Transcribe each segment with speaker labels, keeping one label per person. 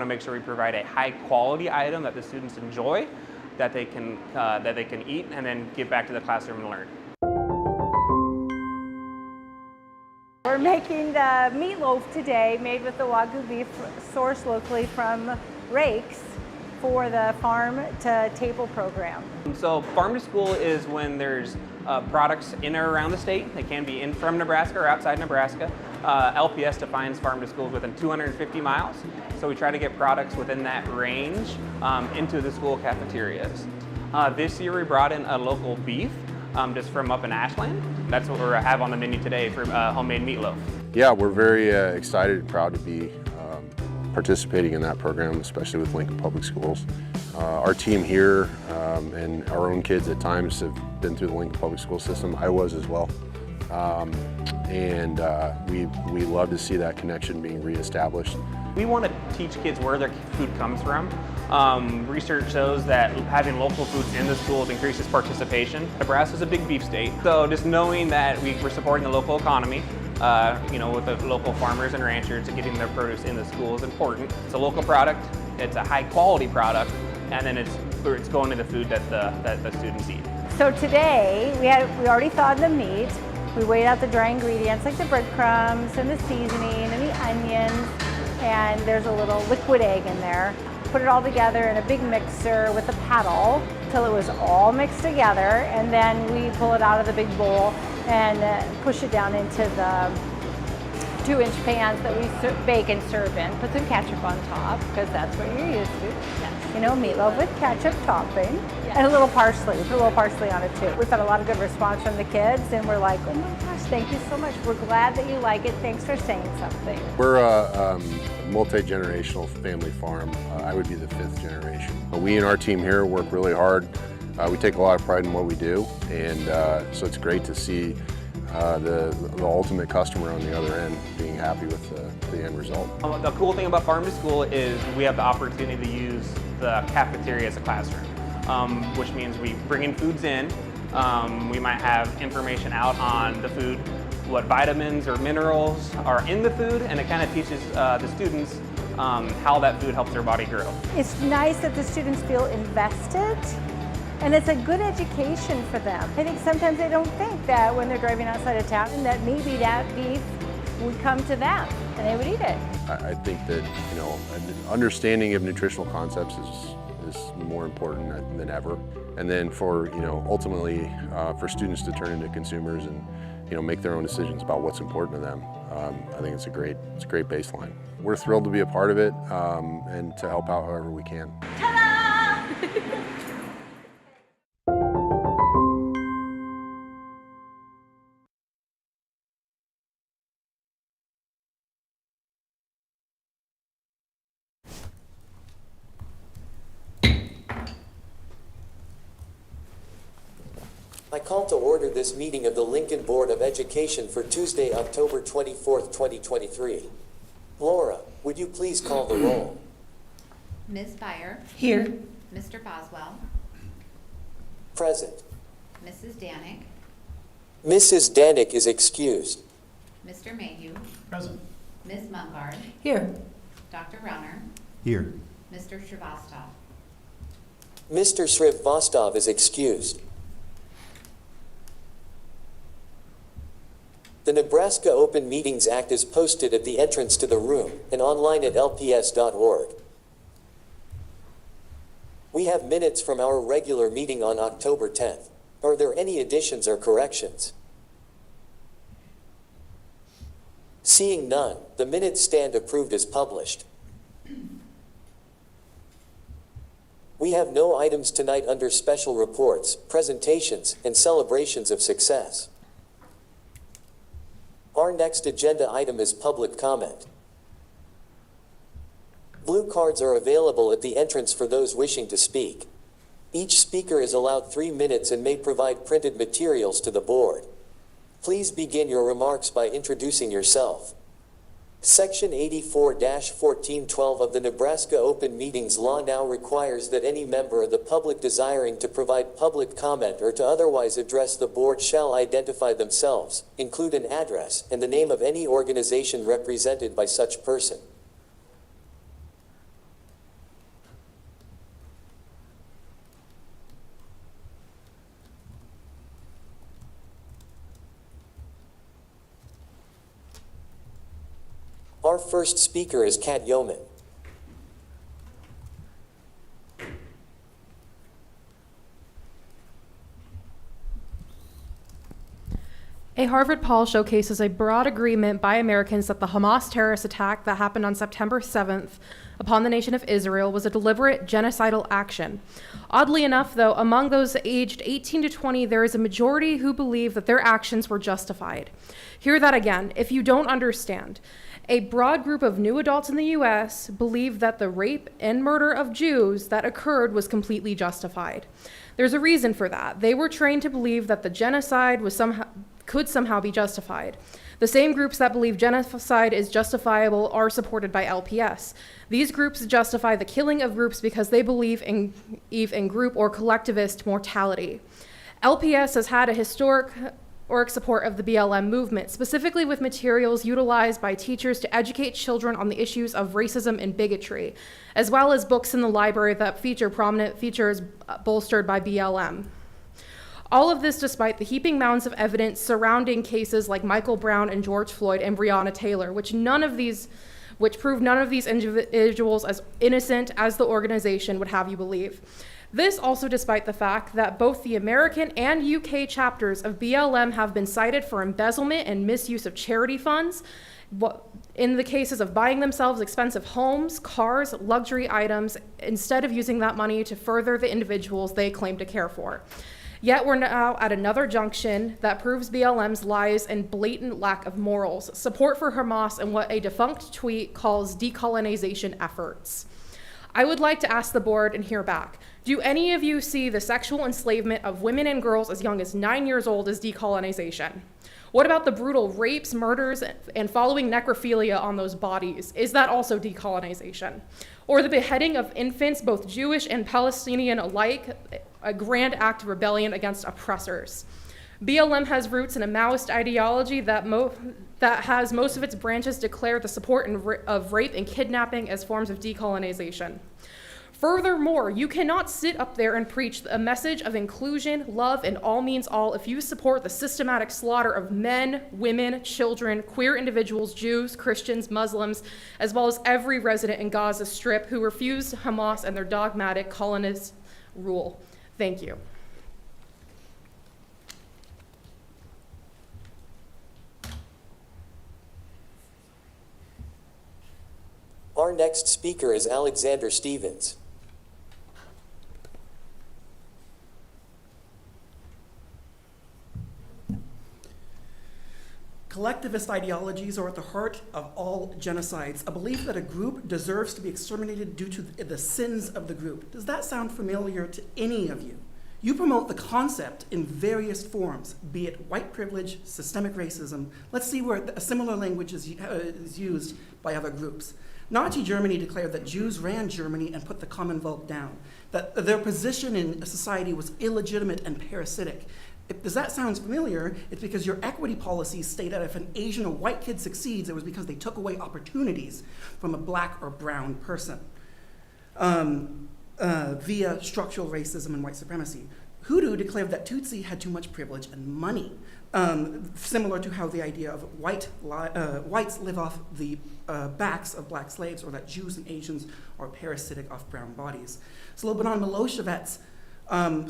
Speaker 1: want to make sure we provide a high quality item that the students enjoy, that they can eat and then get back to the classroom and learn.
Speaker 2: We're making the meatloaf today, made with the Wagyu beef sourced locally from Rakes for the Farm to Table program.
Speaker 1: So Farm to School is when there's products in or around the state. They can be in from Nebraska or outside Nebraska. LPS defines Farm to Schools within 250 miles. So we try to get products within that range into the school cafeterias. This year we brought in a local beef just from up in Ashland. That's what we have on the menu today for homemade meatloaf.
Speaker 3: Yeah, we're very excited and proud to be participating in that program, especially with Lincoln Public Schools. Our team here and our own kids at times have been through the Lincoln Public School system. I was as well. We love to see that connection being reestablished.
Speaker 1: We want to teach kids where their food comes from. Research shows that having local foods in the schools increases participation. Nebraska's a big beef state, so just knowing that we're supporting the local economy, with the local farmers and ranchers and getting their produce in the school is important. It's a local product, it's a high quality product, and then it's going to the food that the students eat.
Speaker 2: So today we already thawed the meat. We weighed out the dry ingredients like the breadcrumbs and the seasoning and the onions, and there's a little liquid egg in there. Put it all together in a big mixer with a paddle till it was all mixed together, and then we pull it out of the big bowl and push it down into the 2-inch pans that we bake and serve in. Put some ketchup on top, because that's what you're used to. Yes. Meatloaf with ketchup topping, yes. And a little parsley. Put a little parsley on it too. We've had a lot of good response from the kids, and we're like, oh my gosh, thank you so much. We're glad that you like it. Thanks for saying something.
Speaker 3: We're a multi-generational family farm. I would be the 5th generation. We and our team here work really hard. We take a lot of pride in what we do, and so it's great to see the ultimate customer on the other end being happy with the end result.
Speaker 1: The cool thing about Farm to School is we have the opportunity to use the cafeteria as a classroom, which means we bring in foods in. We might have information out on the food, what vitamins or minerals are in the food, and it kind of teaches the students how that food helps their body grow.
Speaker 2: It's nice that the students feel invested, and it's a good education for them. I think sometimes they don't think that when they're driving outside of town, and that maybe that beef would come to them and they would eat it.
Speaker 3: I think that an understanding of nutritional concepts is more important than ever. And then for ultimately for students to turn into consumers and make their own decisions about what's important to them. I think it's a great baseline. We're thrilled to be a part of it and to help out however we can.
Speaker 2: Ta-da!
Speaker 4: I call to order this meeting of the Lincoln Board of Education for Tuesday, October 24th, 2023. Laura, would you please call the roll?
Speaker 5: Ms. Beyer.
Speaker 2: Here.
Speaker 5: Mr. Boswell.
Speaker 4: Present.
Speaker 5: Mrs. Danick.
Speaker 4: Mrs. Danick is excused.
Speaker 5: Mr. Mayhew.
Speaker 6: Present.
Speaker 5: Ms. Mungard.
Speaker 2: Here.
Speaker 5: Dr. Rauner.
Speaker 6: Here.
Speaker 5: Mr. Shrivastov.
Speaker 4: Mr. Shrivastov is excused. The Nebraska Open Meetings Act is posted at the entrance to the room and online at lps.org. We have minutes from our regular meeting on October 10th. Are there any additions or corrections? Seeing none, the minutes stand approved as published. We have no items tonight under special reports, presentations, and celebrations of success. Our next agenda item is public comment. Blue cards are available at the entrance for those wishing to speak. Each speaker is allowed 3 minutes and may provide printed materials to the board. Please begin your remarks by introducing yourself. Section 84-1412 of the Nebraska Open Meetings Law now requires that any member of the public desiring to provide public comment or to otherwise address the board shall identify themselves, include an address, and the name of any organization represented by such person. first speaker is Kat Yeoman.
Speaker 6: A Harvard poll showcases a broad agreement by Americans that the Hamas terrorist attack that happened on September 7th upon the nation of Israel was a deliberate genocidal action. Oddly enough, though, among those aged 18 to 20, there is a majority who believe that their actions were justified. Hear that again, if you don't understand. A broad group of new adults in the U.S. believe that the rape and murder of Jews that occurred was completely justified. There's a reason for that. They were trained to believe that the genocide could somehow be justified. The same groups that believe genocide is justifiable are supported by LPS. These groups justify the killing of groups because they believe in group or collectivist mortality. LPS has had a historic support of the BLM movement, specifically with materials utilized by teachers to educate children on the issues of racism and bigotry, as well as books in the library that feature prominent features bolstered by BLM. All of this despite the heaping mounds of evidence surrounding cases like Michael Brown and George Floyd and Breonna Taylor, which prove none of these individuals as innocent as the organization would have you believe. This also despite the fact that both the American and UK chapters of BLM have been cited for embezzlement and misuse of charity funds, in the cases of buying themselves expensive homes, cars, luxury items, instead of using that money to further the individuals they claim to care for. Yet we're now at another junction that proves BLM's lies and blatant lack of morals, support for Hamas, and what a defunct tweet calls decolonization efforts. I would like to ask the board and hear back. Do any of you see the sexual enslavement of women and girls as young as 9 years old as decolonization? What about the brutal rapes, murders, and following necrophilia on those bodies? Is that also decolonization? Or the beheading of infants, both Jewish and Palestinian alike, a grand act of rebellion against oppressors? BLM has roots in a Maoist ideology that has most of its branches declare the support of rape and kidnapping as forms of decolonization. Furthermore, you cannot sit up there and preach a message of inclusion, love, and all means all if you support the systematic slaughter of men, women, children, queer individuals, Jews, Christians, Muslims, as well as every resident in Gaza Strip who refused Hamas and their dogmatic colonist rule. Thank you.
Speaker 4: Our next speaker is Alexander Stevens.
Speaker 7: Collectivist ideologies are at the heart of all genocides, a belief that a group deserves to be exterminated due to the sins of the group. Does that sound familiar to any of you? You promote the concept in various forms, be it white privilege, systemic racism. Let's see where a similar language is used by other groups. Nazi Germany declared that Jews ran Germany and put the Commonwealth down, that their position in society was illegitimate and parasitic. Does that sound familiar? It's because your equity policies state that if an Asian or white kid succeeds, it was because they took away opportunities from a black or brown person via structural racism and white supremacy. Hutu declared that Tutsi had too much privilege and money, similar to how the idea of whites live off the backs of black slaves, or that Jews and Asians are parasitic off brown bodies. Slobodan Milosevic's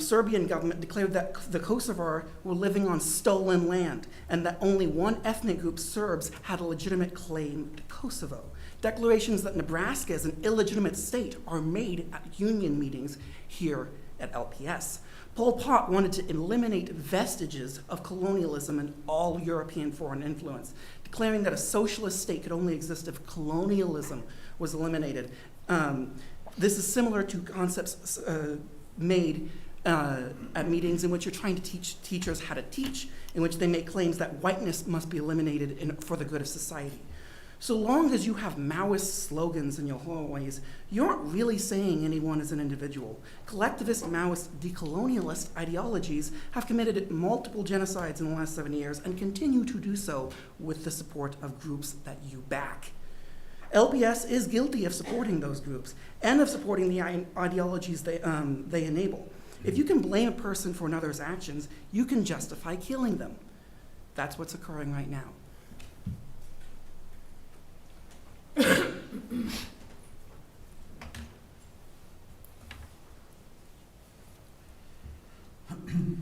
Speaker 7: Serbian government declared that the Kosovar were living on stolen land and that only one ethnic group, Serbs, had a legitimate claim to Kosovo. Declarations that Nebraska is an illegitimate state are made at union meetings here at LPS. Pol Pot wanted to eliminate vestiges of colonialism and all European foreign influence, declaring that a socialist state could only exist if colonialism was eliminated. This is similar to concepts made at meetings in which you're trying to teach teachers how to teach, in which they make claims that whiteness must be eliminated for the good of society. So long as you have Maoist slogans in your hallways, you aren't really saying anyone is an individual. Collectivist, Maoist, decolonialist ideologies have committed multiple genocides in the last 7 years and continue to do so with the support of groups that you back. LPS is guilty of supporting those groups and of supporting the ideologies they enable. If you can blame a person for another's actions, you can justify killing them. That's what's occurring right now.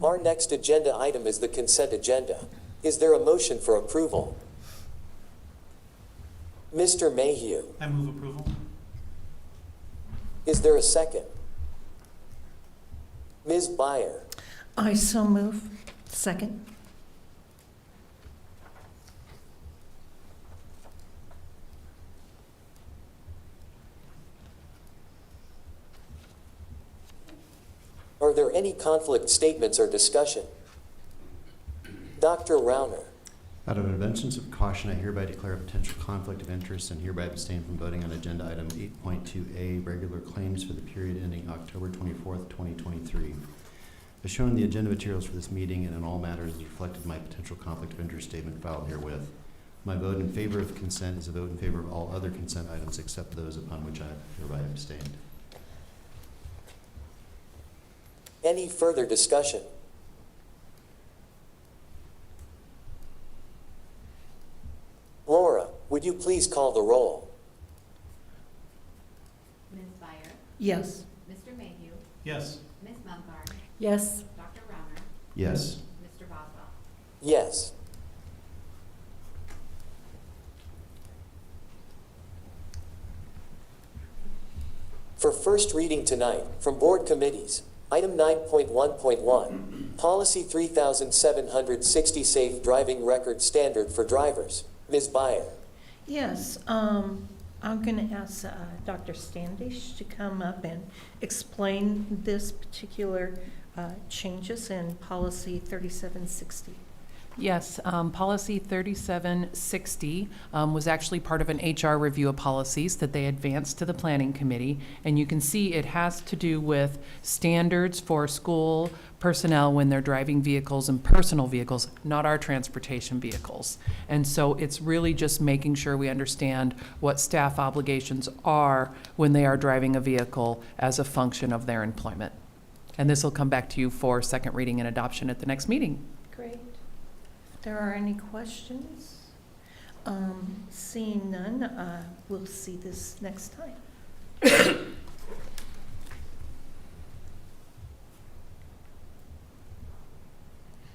Speaker 4: Our next agenda item is the consent agenda. Is there a motion for approval? Mr. Mayhew,
Speaker 8: I move approval.
Speaker 4: is there a second? Ms. Byer,
Speaker 9: I so move. Second.
Speaker 4: are there any conflict statements or discussion? Dr. Rauner,
Speaker 10: Out of abundance of caution, I hereby declare a potential conflict of interest and hereby abstain from voting on agenda item 8.2A, regular claims for the period ending October 24th, 2023. As shown in the agenda materials for this meeting and in all matters as reflected in my potential conflict of interest statement filed herewith, my vote in favor of consent is a vote in favor of all other consent items except those upon which I have hereby abstained.
Speaker 4: any further discussion? Laura, would you please call the roll?
Speaker 5: Ms. Byer,
Speaker 9: Yes.
Speaker 5: Mr. Mayhew,
Speaker 8: Yes.
Speaker 5: Ms. Mumgarde,
Speaker 9: Yes.
Speaker 5: Dr. Rauner,
Speaker 10: Yes.
Speaker 5: Mr. Boswell.
Speaker 4: Yes. For first reading tonight, from board committees, item 9.1.1, policy 3760, safe driving record standard for drivers. Ms. Byer,
Speaker 9: Yes. I'm going to ask Dr. Standish to come up and explain this particular changes in policy 3760.
Speaker 11: Yes, policy 3760 was actually part of an HR review of policies that they advanced to the planning committee. And you can see it has to do with standards for school personnel when they're driving vehicles and personal vehicles, not our transportation vehicles. And so it's really just making sure we understand what staff obligations are when they are driving a vehicle as a function of their employment. And this will come back to you for second reading and adoption at the next meeting.
Speaker 9: Great. If there are any questions, seeing none, we'll see this next time.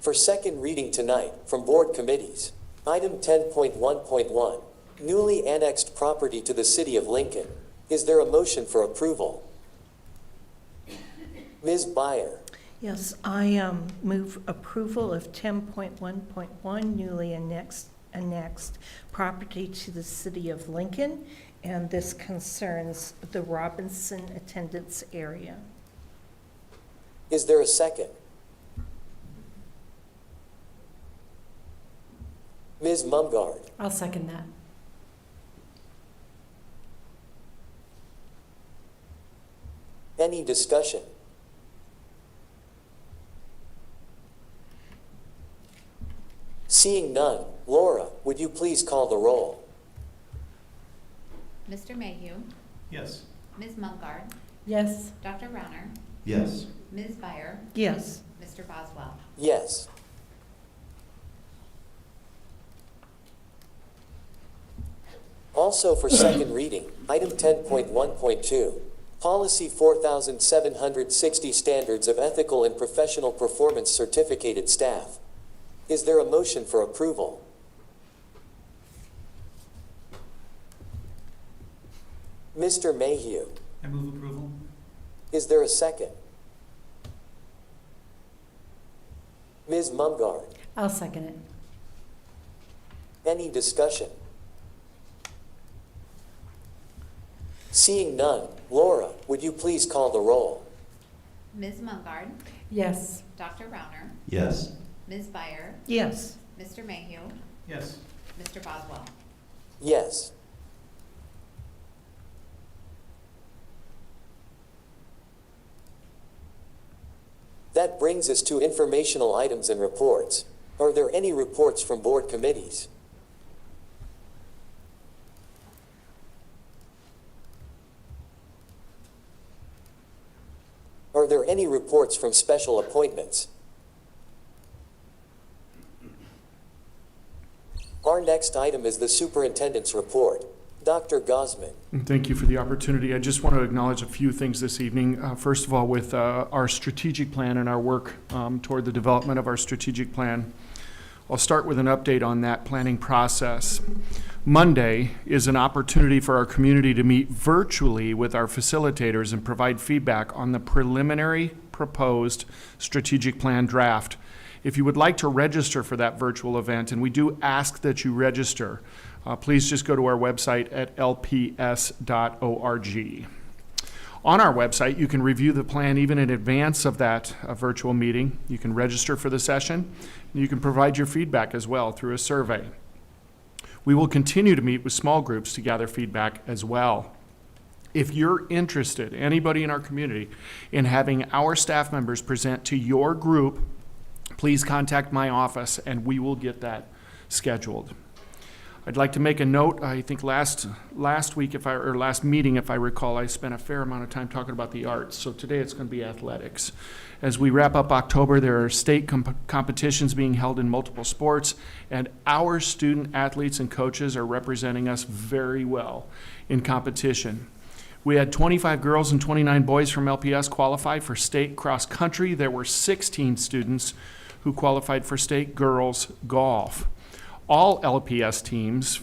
Speaker 4: for second reading tonight, from board committees, item 10.1.1, newly annexed property to the city of Lincoln. Is there a motion for approval? Ms. Byer,
Speaker 9: Yes, I move approval of 10.1.1, newly annexed property to the city of Lincoln, and this concerns the Robinson attendance area.
Speaker 4: is there a second? Ms. Mumgarde,
Speaker 12: I'll second that.
Speaker 4: any discussion? Seeing none, Laura, would you please call the roll?
Speaker 5: Mr. Mayhew,
Speaker 8: Yes.
Speaker 5: Ms. Mumgarde,
Speaker 12: Yes.
Speaker 5: Dr. Rauner,
Speaker 10: Yes.
Speaker 5: Ms. Byer,
Speaker 9: Yes.
Speaker 5: Mr. Boswell.
Speaker 4: Yes. Also for second reading, item 10.1.2, policy 4760, standards of ethical and professional performance, certificated staff. Is there a motion for approval? Mr. Mayhew,
Speaker 8: I move approval.
Speaker 4: is there a second? Ms. Mumgarde,
Speaker 12: I'll second it.
Speaker 4: any discussion? Seeing none, Laura, would you please call the roll?
Speaker 5: Ms. Mumgarde,
Speaker 12: Yes.
Speaker 5: Dr. Rauner,
Speaker 10: Yes.
Speaker 5: Ms. Byer,
Speaker 9: Yes.
Speaker 5: Mr. Mayhew,
Speaker 8: Yes.
Speaker 5: Mr. Boswell.
Speaker 4: Yes. That brings us to informational items and reports. Are there any reports from board committees? Are there any reports from special appointments? Our next item is the superintendent's report. Dr. Gosman.
Speaker 13: Thank you for the opportunity. I just want to acknowledge a few things this evening. First of all, with our strategic plan and our work toward the development of our strategic plan, I'll start with an update on that planning process. Monday is an opportunity for our community to meet virtually with our facilitators and provide feedback on the preliminary proposed strategic plan draft. If you would like to register for that virtual event, and we do ask that you register, please just go to our website at lps.org. On our website, you can review the plan even in advance of that virtual meeting. You can register for the session, and you can provide your feedback as well through a survey. We will continue to meet with small groups to gather feedback as well. If you're interested, anybody in our community, in having our staff members present to your group, please contact my office and we will get that scheduled. I'd like to make a note. I think last meeting, if I recall, I spent a fair amount of time talking about the arts. So today it's going to be athletics. As we wrap up October, there are state competitions being held in multiple sports, and our student athletes and coaches are representing us very well in competition. We had 25 girls and 29 boys from LPS qualify for state cross country. There were 16 students who qualified for state girls golf. All LPS teams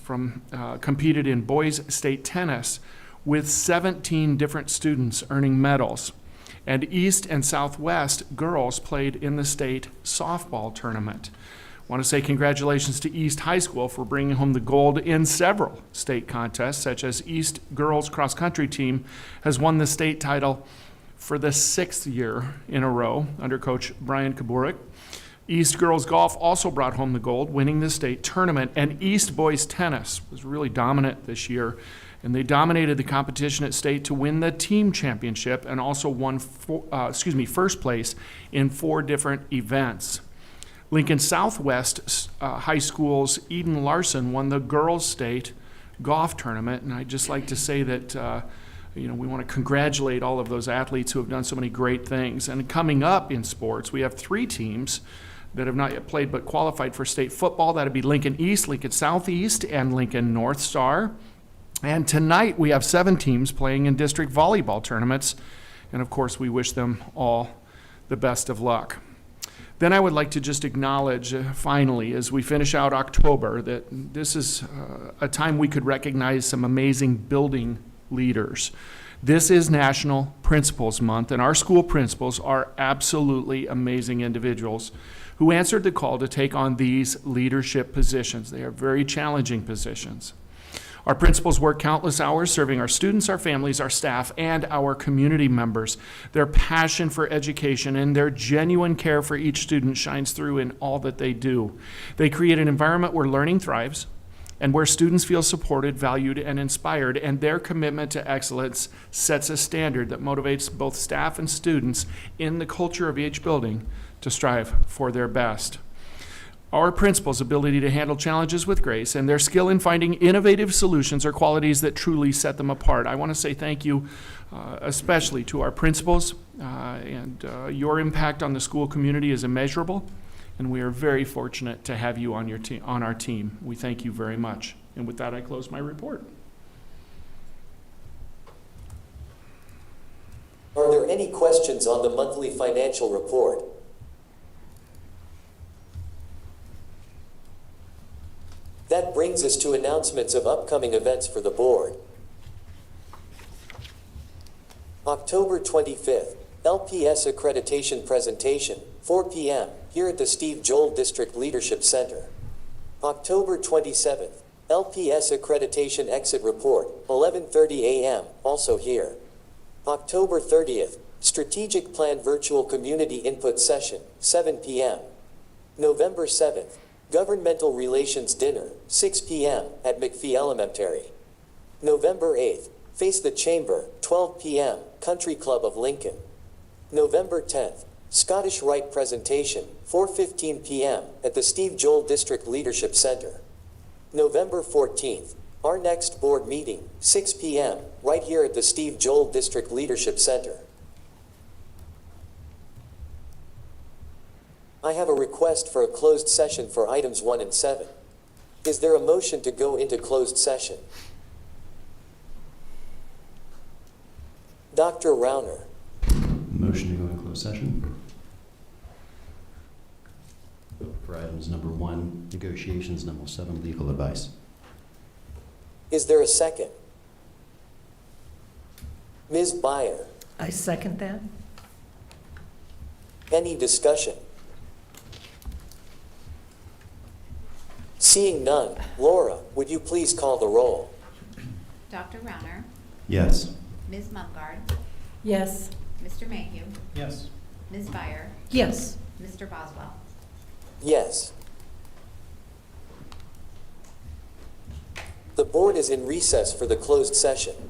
Speaker 13: competed in boys state tennis with 17 different students earning medals. And East and Southwest girls played in the state softball tournament. I want to say congratulations to East High School for bringing home the gold in several state contests, such as East girls cross country team has won the state title for the 6th year in a row under Coach Brian Kaburik. East girls golf also brought home the gold, winning the state tournament, and East boys tennis was really dominant this year, and they dominated the competition at state to win the team championship and also won first place in 4 different events. Lincoln Southwest High School's Eden Larson won the girls state golf tournament, and I'd just like to say that we want to congratulate all of those athletes who have done so many great things. And coming up in sports, we have 3 teams that have not yet played but qualified for state football. That'd be Lincoln East, Lincoln Southeast, and Lincoln North Star. And tonight we have 7 teams playing in district volleyball tournaments. And of course, we wish them all the best of luck. Then I would like to just acknowledge, finally, as we finish out October, that this is a time we could recognize some amazing building leaders. This is National Principals Month, and our school principals are absolutely amazing individuals who answered the call to take on these leadership positions. They are very challenging positions. Our principals work countless hours serving our students, our families, our staff, and our community members. Their passion for education and their genuine care for each student shines through in all that they do. They create an environment where learning thrives and where students feel supported, valued, and inspired, and their commitment to excellence sets a standard that motivates both staff and students in the culture of each building to strive for their best. Our principals' ability to handle challenges with grace and their skill in finding innovative solutions are qualities that truly set them apart. I want to say thank you especially to our principals, and your impact on the school community is immeasurable, and we are very fortunate to have you on our team. We thank you very much. And with that, I close my report.
Speaker 4: Are there any questions on the monthly financial report? That brings us to announcements of upcoming events for the board. October 25th, LPS Accreditation Presentation, 4 p.m., here at the Steve Joel District Leadership Center. October 27th, LPS Accreditation Exit Report, 11:30 a.m., also here. October 30th, Strategic Plan Virtual Community Input Session, 7 p.m. November 7th, Governmental Relations Dinner, 6 p.m., at McPhee Elementary. November 8th, Face the Chamber, 12 p.m., Country Club of Lincoln. November 10th, Scottish Rite Presentation, 4:15 p.m., at the Steve Joel District Leadership Center. November 14th, our next board meeting, 6 p.m., right here at the Steve Joel District Leadership Center. I have a request for a closed session for items 1 and 7. Is there a motion to go into closed session? Dr. Rauner.
Speaker 10: Motion to go in closed session. For items number 1, negotiations, number 7, legal advice.
Speaker 4: Is there a second? Ms. Byer,
Speaker 9: I second that.
Speaker 4: any discussion? Seeing none, Laura, would you please call the roll?
Speaker 5: Dr. Rauner,
Speaker 10: Yes.
Speaker 5: Ms. Mumgarde,
Speaker 12: Yes.
Speaker 5: Mr. Mayhew,
Speaker 8: Yes.
Speaker 5: Ms. Byer,
Speaker 9: Yes.
Speaker 5: Mr. Boswell.
Speaker 4: Yes. The board is in recess for the closed session.